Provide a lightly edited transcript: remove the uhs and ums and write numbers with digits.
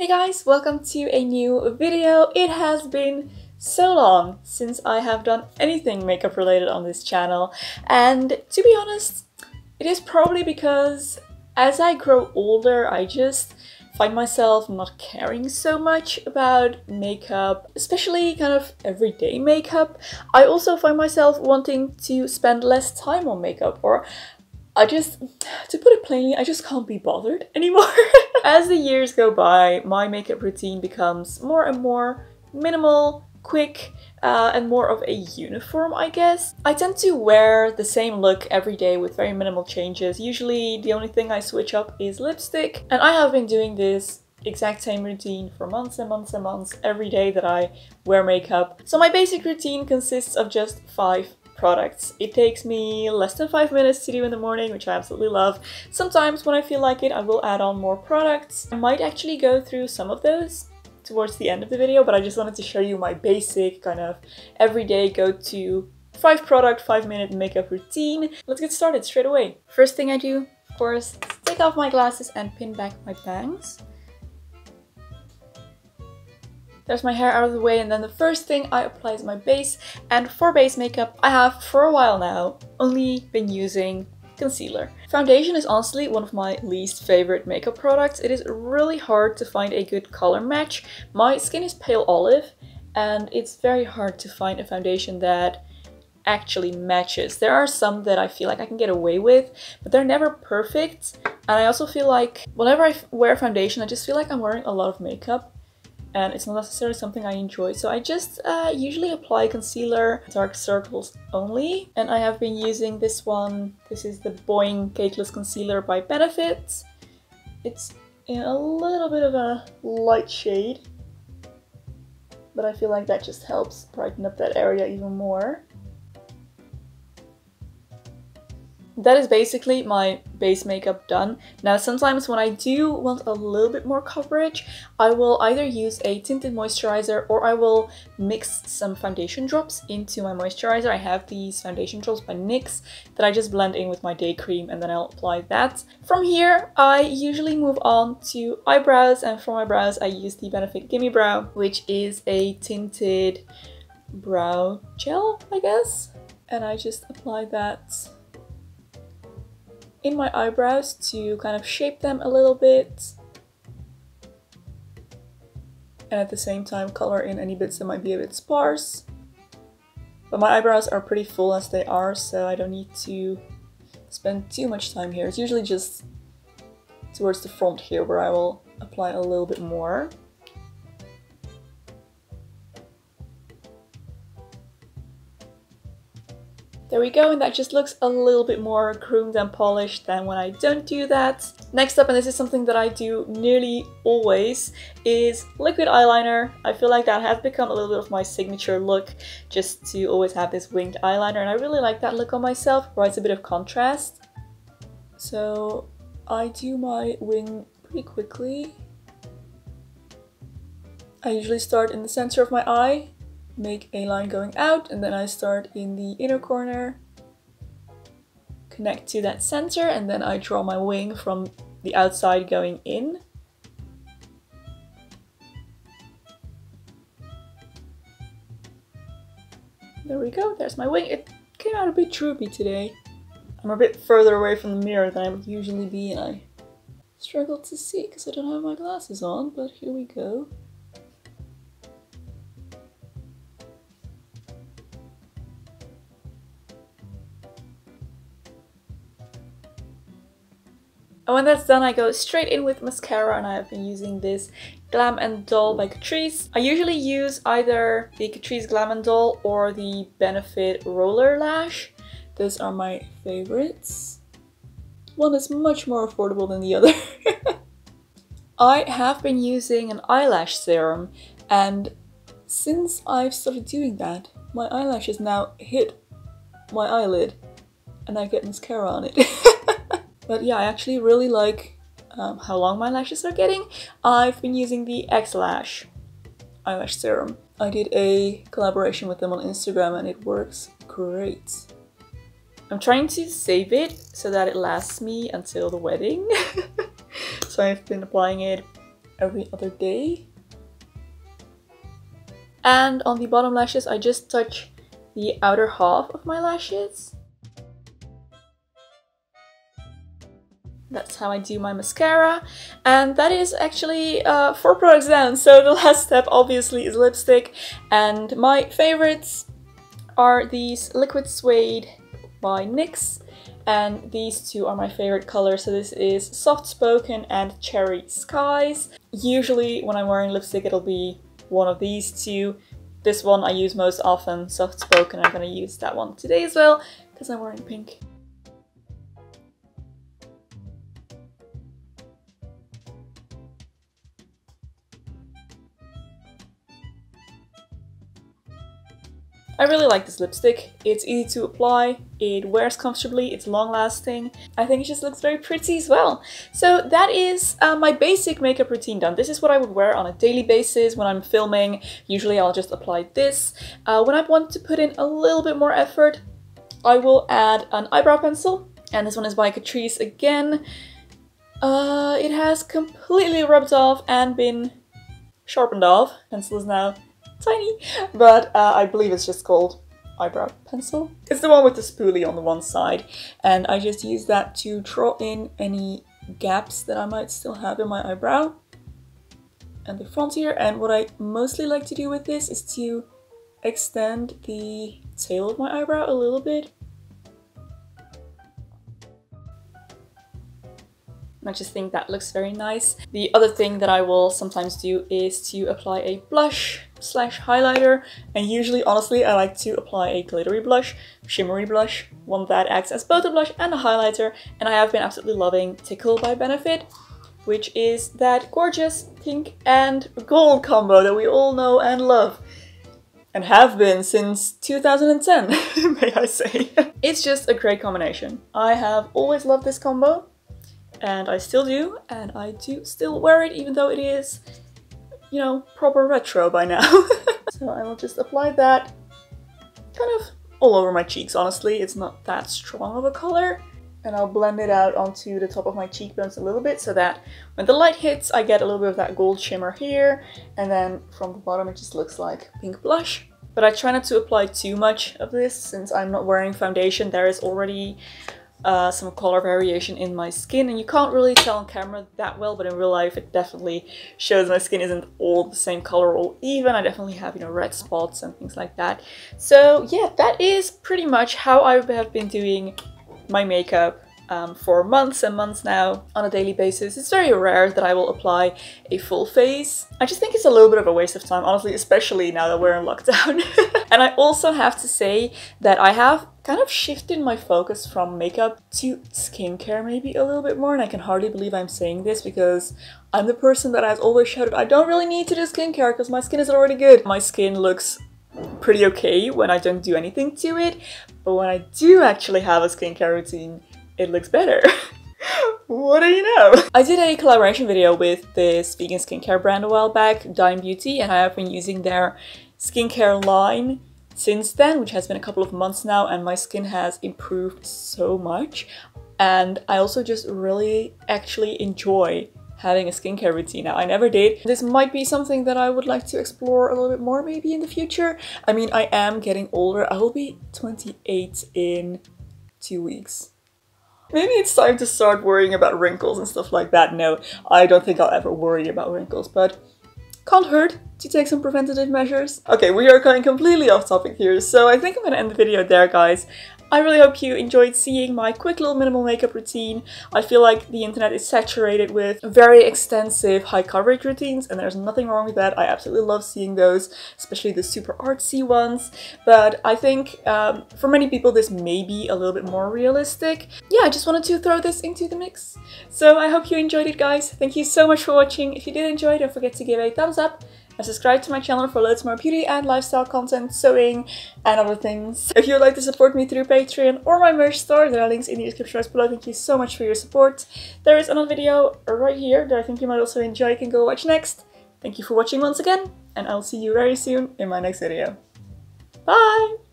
Hey guys, welcome to a new video. It has been so long since I have done anything makeup related on this channel, and to be honest, it is probably because as I grow older I just find myself not caring so much about makeup, especially kind of everyday makeup. I also find myself wanting to spend less time on makeup, or to put it plainly, I just can't be bothered anymore. As the years go by, my makeup routine becomes more and more minimal, quick, and more of a uniform, I guess. I tend to wear the same look every day with very minimal changes. Usually the only thing I switch up is lipstick, and I have been doing this exact same routine for months and months and months every day that I wear makeup. So my basic routine consists of just 5 products. It takes me less than 5 minutes to do in the morning, which I absolutely love. Sometimes when I feel like it, I will add on more products. I might actually go through some of those towards the end of the video, but I just wanted to show you my basic kind of everyday go-to 5 product, 5 minute makeup routine. Let's get started straight away. First thing I do, of course, is take off my glasses and pin back my bangs. There's my hair out of the way, and then the first thing I apply is my base. And for base makeup, I have for a while now only been using concealer. Foundation is honestly one of my least favorite makeup products. It is really hard to find a good color match. My skin is pale olive, and it's very hard to find a foundation that actually matches. There are some that I feel like I can get away with, but they're never perfect. And I also feel like whenever I wear foundation, I just feel like I'm wearing a lot of makeup, and it's not necessarily something I enjoy. So I just usually apply concealer, dark circles only. And I have been using this one. This is the Boing Cakeless Concealer by Benefit. It's in a little bit of a light shade, but I feel like that just helps brighten up that area even more. That is basically my base makeup done. Now sometimes when I do want a little bit more coverage, I will either use a tinted moisturizer or I will mix some foundation drops into my moisturizer. I have these foundation drops by NYX that I just blend in with my day cream, and then I'll apply that. From here, I usually move on to eyebrows, and for my brows I use the Benefit Gimme Brow, which is a tinted brow gel, I guess. And I just apply that in my eyebrows to kind of shape them a little bit, and at the same time color in any bits that might be a bit sparse. But my eyebrows are pretty full as they are, so I don't need to spend too much time here. It's usually just towards the front here where I will apply a little bit more. There we go, and that just looks a little bit more groomed and polished than when I don't do that. Next up, and this is something that I do nearly always, is liquid eyeliner. I feel like that has become a little bit of my signature look, just to always have this winged eyeliner, and I really like that look on myself. It provides a bit of contrast. So I do my wing pretty quickly. I usually start in the center of my eye, make a line going out, and then I start in the inner corner, connect to that center, and then I draw my wing from the outside going in. There we go, there's my wing. It came out a bit droopy today. I'm a bit further away from the mirror than I would usually be, and I struggle to see because I don't have my glasses on, but here we go. And when that's done, I go straight in with mascara, and I have been using this Glam and Doll by Catrice. I usually use either the Catrice Glam and Doll or the Benefit Roller Lash. Those are my favorites. One is much more affordable than the other. I have been using an eyelash serum, and since I've started doing that, my eyelashes now hit my eyelid and I get mascara on it. But yeah, I actually really like how long my lashes are getting. I've been using the X-Lash eyelash serum. I did a collaboration with them on Instagram and it works great. I'm trying to save it so that it lasts me until the wedding. So I've been applying it every other day. And on the bottom lashes, I just touch the outer half of my lashes. That's how I do my mascara. And that is actually 4 products down. So the last step obviously is lipstick. And my favorites are these Liquid Suede by NYX. And these two are my favorite colors. So this is Soft Spoken and Cherry Skies. Usually when I'm wearing lipstick it'll be one of these two. This one I use most often, Soft Spoken. I'm gonna use that one today as well because I'm wearing pink. I really like this lipstick. It's easy to apply, it wears comfortably, it's long lasting. I think it just looks very pretty as well. So that is my basic makeup routine done. This is what I would wear on a daily basis when I'm filming. Usually I'll just apply this. When I want to put in a little bit more effort, I will add an eyebrow pencil. And this one is by Catrice again. It has completely rubbed off and been sharpened off. Pencil is now tiny, but I believe it's just called eyebrow pencil. It's the one with the spoolie on the one side, and I just use that to draw in any gaps that I might still have in my eyebrow and the front here. And what I mostly like to do with this is to extend the tail of my eyebrow a little bit. I just think that looks very nice. The other thing that I will sometimes do is to apply a blush slash highlighter, and usually, honestly, I like to apply a glittery blush, shimmery blush, one that acts as both a blush and a highlighter, and I have been absolutely loving Tickle by Benefit, which is that gorgeous pink and gold combo that we all know and love. And have been since 2010, may I say. It's just a great combination. I have always loved this combo. And I still do, and I do still wear it even though it is, you know, proper retro by now. So I will just apply that kind of all over my cheeks, honestly. It's not that strong of a color. And I'll blend it out onto the top of my cheekbones a little bit so that when the light hits, I get a little bit of that gold shimmer here. And then from the bottom, it just looks like pink blush. But I try not to apply too much of this since I'm not wearing foundation. There is already some color variation in my skin, and you can't really tell on camera that well, but in real life it definitely shows my skin isn't all the same color or even. I definitely have, you know, red spots and things like that. So yeah, that is pretty much how I have been doing my makeup for months and months now on a daily basis. It's very rare that I will apply a full face. I just think it's a little bit of a waste of time, honestly, especially now that we're in lockdown. And I also have to say that I have kind of shifted my focus from makeup to skincare maybe a little bit more, and I can hardly believe I'm saying this because I'm the person that has always shouted, I don't really need to do skincare because my skin is already good. My skin looks pretty okay when I don't do anything to it, but when I do actually have a skincare routine, it looks better. What do you know? I did a collaboration video with this vegan skincare brand a while back, Dime Beauty, and I have been using their skincare line since then, which has been a couple of months now, and my skin has improved so much. And I also just really actually enjoy having a skincare routine now. I never did. This might be something that I would like to explore a little bit more maybe in the future. I mean, I am getting older. I will be 28 in 2 weeks. Maybe it's time to start worrying about wrinkles and stuff like that. No, I don't think I'll ever worry about wrinkles, but can't hurt to take some preventative measures. Okay, we are going completely off topic here, so I think I'm gonna end the video there, guys. I really hope you enjoyed seeing my quick little minimal makeup routine. I feel like the internet is saturated with very extensive high coverage routines, and there's nothing wrong with that. I absolutely love seeing those, especially the super artsy ones. But I think for many people this may be a little bit more realistic. Yeah, I just wanted to throw this into the mix. So I hope you enjoyed it, guys. Thank you so much for watching. If you did enjoy, don't forget to give a thumbs up and subscribe to my channel for loads more beauty and lifestyle content, sewing and other things. If you would like to support me through Patreon or my merch store, there are links in the description box below. Thank you so much for your support. There is another video right here that I think you might also enjoy. You can go watch next. Thank you for watching once again, and I'll see you very soon in my next video. Bye!